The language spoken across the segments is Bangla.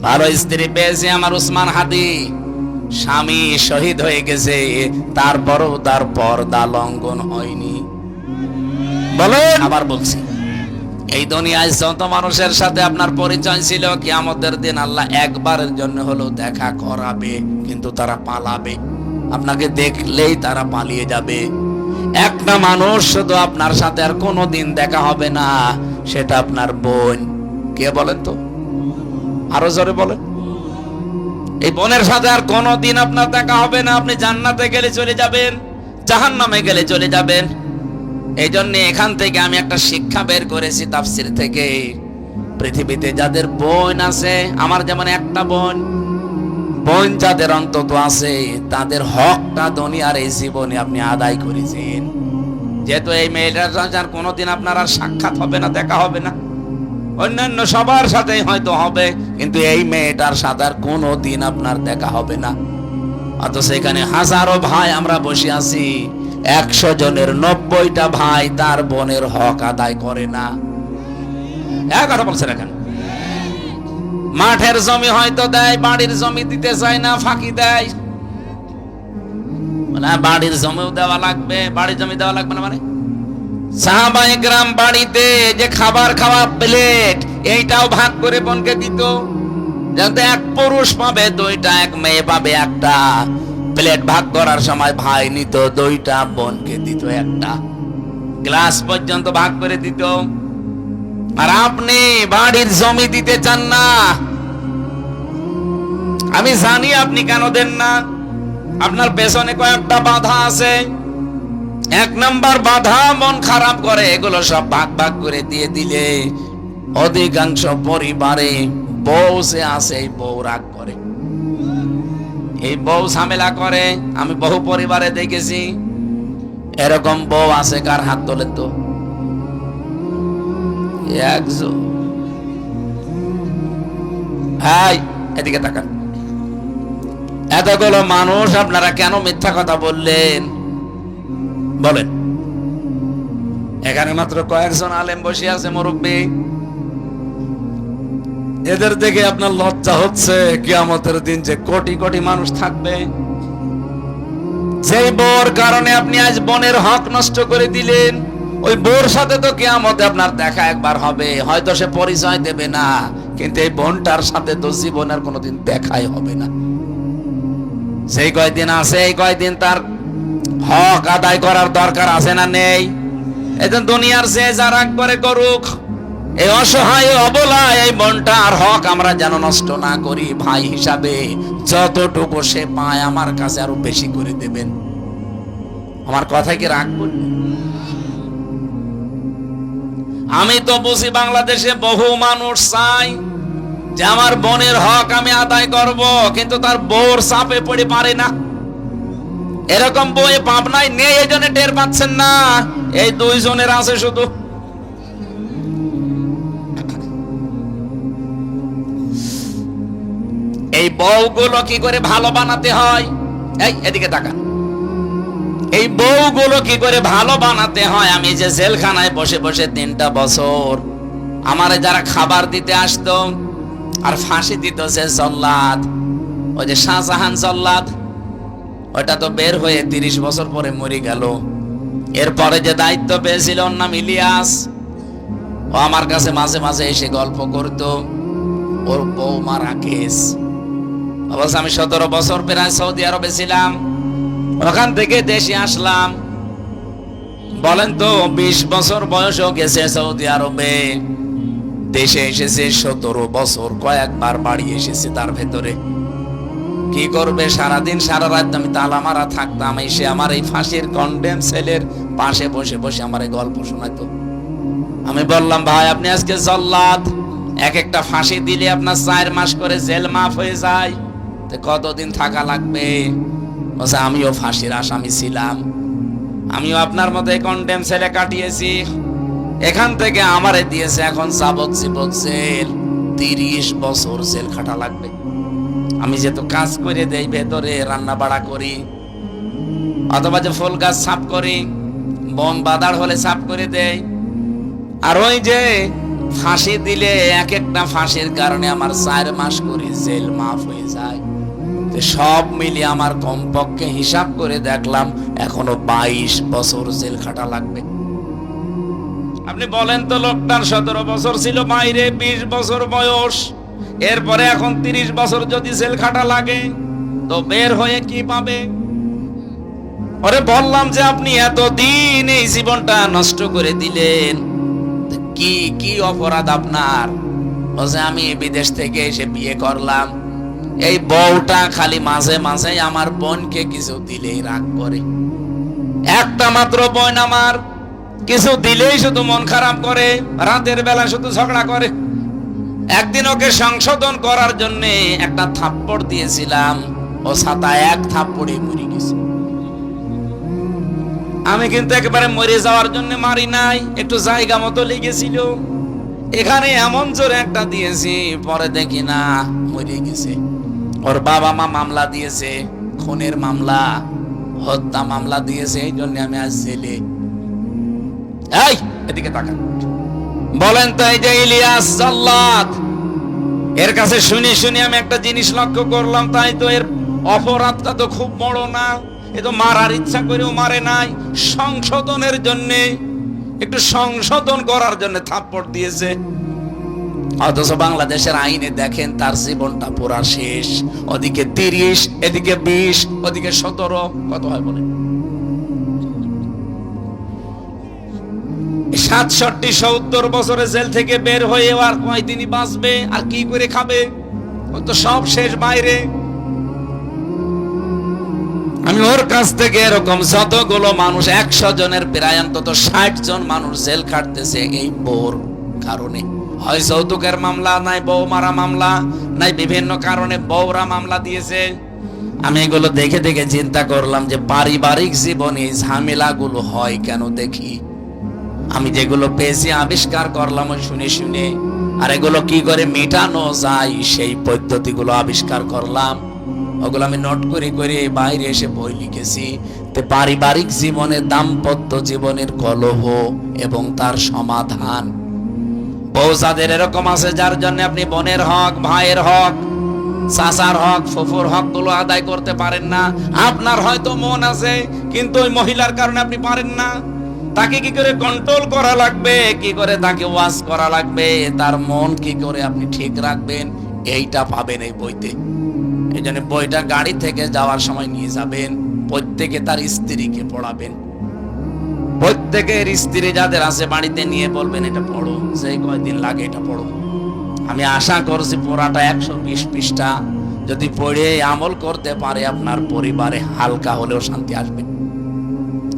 ভালো স্ত্রী পেয়েছে আমার উসমান হাদি, স্বামী শহীদ হয়ে গেছে, তারপরও তার পর্দা লঙ্ঘন হয়নি। বলেন, আবার বলছি, এই দুনিয়ায় যত মানুষের সাথে আপনার পরিচয় ছিল, কিয়ামতের দিন আল্লাহ একবারের জন্য হলেও দেখা করাবে, কিন্তু তারা পালাবে। আপনাকে দেখলেই তারা পালিয়ে যাবে। একটা মানুষ শুধু আপনার সাথে আর কোনোদিন দেখা হবে না, সেটা আপনার বোন। কে বলেন তো? আরো জোরে বলেন। এই বোনের সাথে আর কোনোদিন আপনার দেখা হবে না। আপনি জান্নাতে গেলে চলে যাবেন, জাহান্নামে গেলে চলে যাবেন। এই জন্য এখান থেকে আমি একটা শিক্ষা বের করেছি তাফসীর থেকে। পৃথিবীতে যাদের বোন আছে, আমার যেমন একটা বোন যাদের অন্তত আছে, তাদের হকটা দুনিয়ার এই জীবনে আপনি আদায় করেছেন। যেহেতু এই মেয়েটার সাথে আর কোনোদিন আপনার আর সাক্ষাৎ হবে না, দেখা হবে না, অন্যান্য সবার সাথে হয়তো হবে, কিন্তু এই মেয়েটার সাথে আর কোনোদিন আপনার দেখা হবে না। অথচ এখানে হাজারো ভাই আমরা বসে আছি, 100 জনের 90টা ভাই তার বোনের হক আদায় করে না। এক কথা বলছেন, এখন মাঠের জমি হয়তো দেয়, বাড়ির জমি দিতে চায় না, ফাঁকি দেয়। বাড়ির জমিও দেওয়া লাগবে, বাড়ির জমি দেওয়া লাগবে না মানে সাহাবায়ে কেরাম বাড়িতে যে খাবার খাওয়া প্লেট, এইটাও ভাগ করে বোনকে দিত। যাতে এক পুরুষ পাবে 2টা, এক মেয়ে পাবে 1টা। প্লেট ভাগ করার সময় ভাই নিত 2টা, বোনকে দিত 1টা। গ্লাস পর্যন্ত ভাগ করে দিত। আর আপনি বাড়ির জমি দিতে চান না। আমি জানি আপনি কেন দেন না। আপনার পেছনে কয়েকটা বাধা আছে। 1 নাম্বার বাধা, মন খারাপ করে। এগুলো সব ভাগ ভাগ করে দিয়ে দিলে অধিকাংশ পরিবারে বউ সে আছে, এই বউ রাগ করে, এই বউ ঝামেলা করে। আমি বহু পরিবারে দেখেছি এরকম বউ আছে। কার হাত তোলে তো? একজন। হাই, এদিকে তাকান। এতগুলো মানুষ আপনারা কেন মিথ্যা কথা বললেন বলেন? এখানে মাত্র কয়েকজন আলেম বসে আছে, মুরব্বী। এদের দেখে আপনার লজ্জা হচ্ছে? কিয়ামতের দিন যে কোটি কোটি মানুষ থাকবে, যেই বউর কারণে আপনি আজ বোনের হক নষ্ট করে দিলেন, ওই বউর সাথে তো কিয়ামতে আপনার দেখা একবার হবে। হয়তো সে পরিচয় দেবে না, কিন্তু এই বোনটার সাথে তো জীবনের কোনোদিন দেখাই হবে না। সেই কয়দিন আছে, এই কয়দিন তার হক আদায় করার দরকার আছে না নেই? এজন্য দুনিয়ার যে যা রাগ করে করুক, এই অসহায় অবলা এই বোনটার হক আমরা যেন নষ্ট না করি। ভাই হিসাবে যতটুকু সে পায় আমার কাছে আরো বেশি করে দেবেন। আমার কথা কি রাগ করবেন? আমি তো বুঝি বাংলাদেশে বহু মানুষ চাই যে আমার বোনের হক আমি আদায় করব, কিন্তু তার বউর চাপে পড়ে পারে না। এরকম বই পাবনায় নেই, এই জন্য টের পাচ্ছেন না। এই 2 জনের আছে শুধু। এই বউগুলো কি করে ভালো বানাতে হয়, এই এদিকে তাকান। এই বউগুলো কি করে ভালো বানাতে হয়? আমি যে জেলখানায় বসে বসে 3টা বছর আমারে যারা খাবার দিতে আসতো আর ফাঁসি দিত যে জল্লাদ, ওই যে শাহজাহান জল্লাদ, ওটা তো বের হয়ে 30 বছর পরে মরে গেল। এরপরে যে দায়িত্ব পেয়েছিল ওর নাম ইলিয়াস, ও আমার কাছে মাঝে মাঝে এসে গল্প করতো। ওর বউ মারা কেস। অবশ্য আমি 17 বছর প্রায় সৌদি আরবে ছিলাম, ওখান থেকে দেশে আসলাম। বলেন তো, 20 বছর বয়সও গেছে সৌদি আরবে, দেশে এসেছে 17 বছর, কয়েকবার বাড়ি এসেছে। তার ভেতরে কি করবে? সারাদিন সারা রাত আমি তালা মারা থাকতাম। এসে আমার এই ফাঁসির কন্ডেম সেলের পাশে বসে বসে আমার এই গল্প শোনাতো। আমি বললাম, ভাই আপনি আজকে জল্লাদ, এক একটা ফাঁসি দিলে আপনার 4 মাস করে জেল মাফ হয়ে যায়, তো কতদিন থাকা লাগবে? বলছে, আমিও ফাঁসির আসামি ছিলাম, আমিও আপনার মতো কন্ডেম সেলে কাটিয়েছি। এখান থেকে আমারে দিয়েছে এখন যাবজ্জীবন জেল, 30 বছর জেল খাটা লাগবে। আমি যেহেতু কাজ করে দেই, ভেতরে রান্না বাড়া করি, অথবা যে ফুল গাছ সাফ করি, বন বাদার হলে সাফ করে দেই। আর ওই যে ফাঁসি দিলে এক একটা ফাঁসির কারণে আমার 4 মাস করে জেল মাফ হয়ে যায়। সব মিলিয়ে আমার কমপক্ষে হিসাব করে দেখলাম এখনো 22 বছর জেল খাটা লাগবে। আপনি বলেন তো, লোকটার 17 বছর ছিল বাইরে, 20 বছর বয়স, এরপরে এখন 30 বছর যদি জেল খাটা লাগে তো বের হয়ে কি পাবে? ওরে বললাম যে আপনি এতদিন এই জীবনটা নষ্ট করে দিলেন, কি কি অপরাধ আপনার? ও যে আমি বিদেশ থেকে এসে বিয়ে করলাম, এই বউটা খালি মাঝে মাঝে আমার বোনকে কিছু দিলেই রাগ করে। একটা মাত্র বোন আমার, কিছু দিলেই শুধু মন খারাপ করে, রাতের বেলা শুধু ঝগড়া করে। একদিন ওকে সংশোধন করার জন্য একটা থাপ্পড় দিয়েছিলাম, ও ছাতা এক থাপ্পড়ে মরে গেছে। আমি কিন্তু একেবারে মরে যাওয়ার জন্য মারি নাই, একটু জায়গা মতো লেগেছিল। এখানে এমন জোরে একটা দিয়েছি, পরে দেখি না মরে গেছে। ওর বাবা মা মামলা দিয়েছে, খুনের মামলা, হত্যা মামলা দিয়েছে, এই জন্য আমি আজ জেলে। এই এদিকে তাকান, বলেন তো এই যে ইলিয়াস জাল্লাদ, এর কাছে শুনে শুনে আমি একটা জিনিস লক্ষ্য করলাম, তাই তো এর অপরাধটা তো খুব বড় না। এ তো মারার ইচ্ছা করেও মারে নাই, সংশোধনের জন্য, একটু সংশোধন করার জন্য থাপ্পড় দিয়েছে। অথচ বাংলাদেশের আইনে দেখেন তার জীবনটা পুরা শেষ। ওদিকে 30, এদিকে 20, ওদিকে 17, কত হয় বলেন? 67-70 বছরে জেল থেকে বের হয়ে আর কয়দিনই বাঁচবে, আর কি করে খাবে? ও তো সব শেষ বাইরে। আমি ওর কাছ থেকে এরকম যতগুলো মানুষ, 100 জনের প্রায় অন্তত 60 জন মানুষ জেল খাটতেছে এই বউর কারণে। হয় যৌতুকের মামলা, নাই বউ মারা মামলা, নাই বিভিন্ন কারণে বউরা মামলা দিয়েছে। আমি এগুলো দেখে দেখে চিন্তা করলাম যে পারিবারিক জীবনে এই ঝামেলাগুলো হয় কেন দেখি। আমি যেগুলো পেয়েছি আবিষ্কার করলাম ওই শুনে শুনে, আর এগুলো কি করে মেটানো যায় সেই পদ্ধতিগুলো আবিষ্কার করলাম। ওগুলো আমি নোট করে করে বাইরে এসে বই লিখেছি। পারিবারিক জীবনে, দাম্পত্য জীবনের কলহ এবং তার সমাধান। বউ যাদের এরকম আছে, যার জন্য আপনি বোনের হক, ভাইয়ের হক, চাচার হক, ফুফুর হক গুলো আদায় করতে পারেন না। আপনার হয়তো মন আছে, কিন্তু ওই মহিলার কারণে আপনি পারেন না। তাকে কি করে কন্ট্রোল করা লাগবে, কি করে তাকে ওয়াশ করা লাগবে, তার মন কি করে আপনি ঠিক রাখবেন, এইটা পাবেন এই বইতে। এই জন্য বইটা গাড়ি থেকে যাওয়ার সময় নিয়ে যাবেন, প্রত্যেকে তার স্ত্রীকে পড়াবেন। প্রত্যেকের স্ত্রী যাদের আছে বাড়িতে নিয়ে বলবেন এটা পড়ো, সেই কয়দিন লাগে এটা পড়ো। আমি আশা করছি পুরাটা 120 পৃষ্ঠা যদি পড়ে আমল করতে পারে, আপনার পরিবারে হালকা হলেও শান্তি আসবে।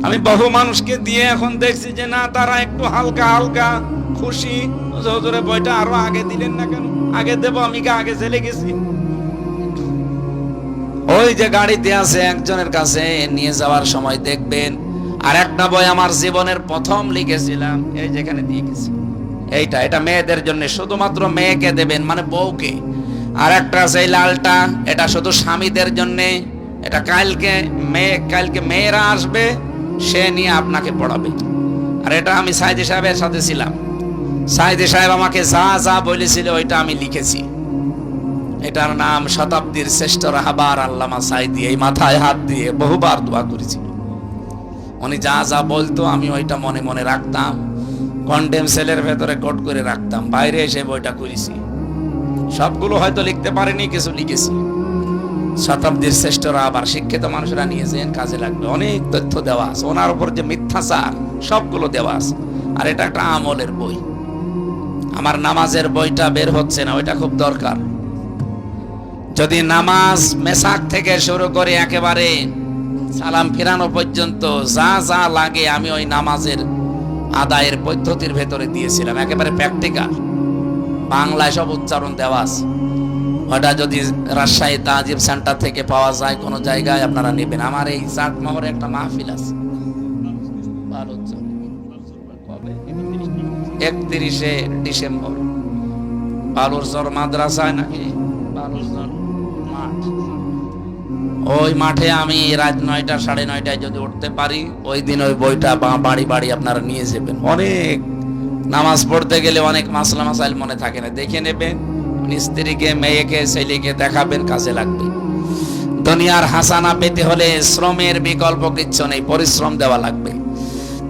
আমি বহু মানুষকে দিয়ে এখন দেখছি যে না, তারা একটু হালকা হালকা খুশি। হুজুরে বইটা আরো আগে দিলেন না কেন? আগে দেবো, আমি আগে চলে গেছি। ওই যে গাড়িতে আছে, একজনের কাছে নিয়ে যাওয়ার সময় দেখবেন। আর একটা বই আমার জীবনের প্রথম লিখেছিলাম, এই যেখানে দিয়ে গেছি, এটা মেয়েদের জন্য, শুধুমাত্র মেয়েকে দেবেন, মানে বউকে। আর একটা আছে এই লালটা, এটা শুধু স্বামীদের জন্য। এটা কালকে মেয়েরা আসবে, সে নিয়ে আপনাকে পড়াবে। আর এটা আমি সাইদি সাহেবের সাথে ছিলাম, সাইদি সাহেব আমাকে যা যা বলেছিল ওইটা আমি লিখেছি। এটার নাম শতাব্দীর শ্রেষ্ঠ রাহবার আল্লামা সাইদি। এই মাথায় হাত দিয়ে বহুবার দোয়া করেছিল। উনি যা যা বলতো আমি ওইটা মনে মনে রাখতাম, কন্ডেম সেলের ভেতরে কোট করে রাখতাম। বাইরে এসে বইটা করেছি, সবগুলো হয়তো লিখতে পারিনি, কিছু লিখেছি। শতাব্দীর শ্রেষ্ঠ রাহবার, শিক্ষিত মানুষরা নিয়েছেন, কাজে লাগবে। অনেক তথ্য দেওয়া আছে, ওনার উপর যে মিথ্যাচার সবগুলো দেওয়া আছে। আর এটা একটা আমলের বই। আমার নামাজের বইটা বের হচ্ছে না, ওইটা খুব দরকার। যদি নামাজ মেসাক থেকে শুরু করে একেবারে সালাম ফিরানো পর্যন্ত যা যা লাগে আমি ওই নামাজের আদায়ের পদ্ধতির ভেতরে দিয়েছিলাম, একেবারে প্র্যাকটিক্যাল। বাংলায় সব উচ্চারণ দেওয়া আছে। ওটা যদি রাজশাহী তাজিব সেন্টার থেকে পাওয়া যায় কোনো জায়গায়, আপনারা নেবেন। আমার এই চাটমোহরে একটা মাহফিল আছে 31শে ডিসেম্বর, বালুরচর মাদ্রাসায় নাকি বালুরচর মাঠ, ওই মাঠে আমি রাত 9টা 9:30 যদি উঠতে পারি, ওই দিন ওই বইটা বাড়ি বাড়ি আপনারা নিয়ে যাবেন। অনেক নামাজ পড়তে গেলে অনেক মাসলা মাসাইল মনে থাকে না, দেখে নেবে, স্ত্রীকে মেয়েকে ছেলেকে দেখাবেন, কাজে লাগবে। দুনিয়ার হাসানা পেতে হলে শ্রমের বিকল্প কিচ্ছু নেই, পরিশ্রম দেওয়া লাগবে।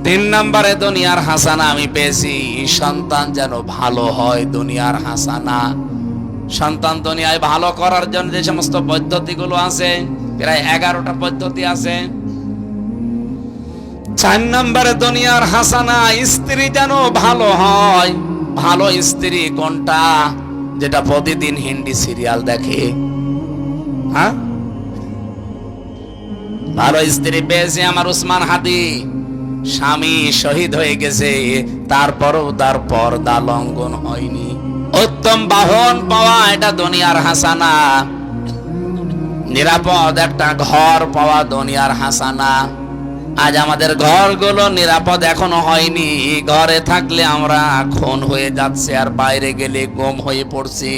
3 নম্বরে দুনিয়ার হাসানা আমি পেয়েছি, সন্তান যেন ভালো হয়। দুনিয়ার হাসানা, সন্তান দুনিয়ায় ভালো করার জন্য যে সমস্ত পদ্ধতিগুলো আছে, প্রায় 11টা পদ্ধতি আছে। 4 নম্বরে দুনিয়ার হাসানা, স্ত্রী যেন ভালো হয়। ভালো স্ত্রী কোনটা? যেটা প্রতিদিন হিন্দি সিরিয়াল দেখে। হ্যাঁ, ভালো স্ত্রী পেয়েছে আমার উসমান হাদি। স্বামী শহীদ হয়ে গেছে, তারপরও তার পর্দা লঙ্ঘন হয়নি। উত্তম বাহন পাওয়া, এটা দুনিয়ার হাসানা। নিরাপদ একটা ঘর পাওয়া দুনিয়ার হাসানা। আজ আমাদের ঘরগুলো নিরাপদ এখনো হয়নি। ঘরে থাকলে আমরা খুন হয়ে যাচ্ছে, আর বাইরে গেলে গুম হয়ে পড়ছি।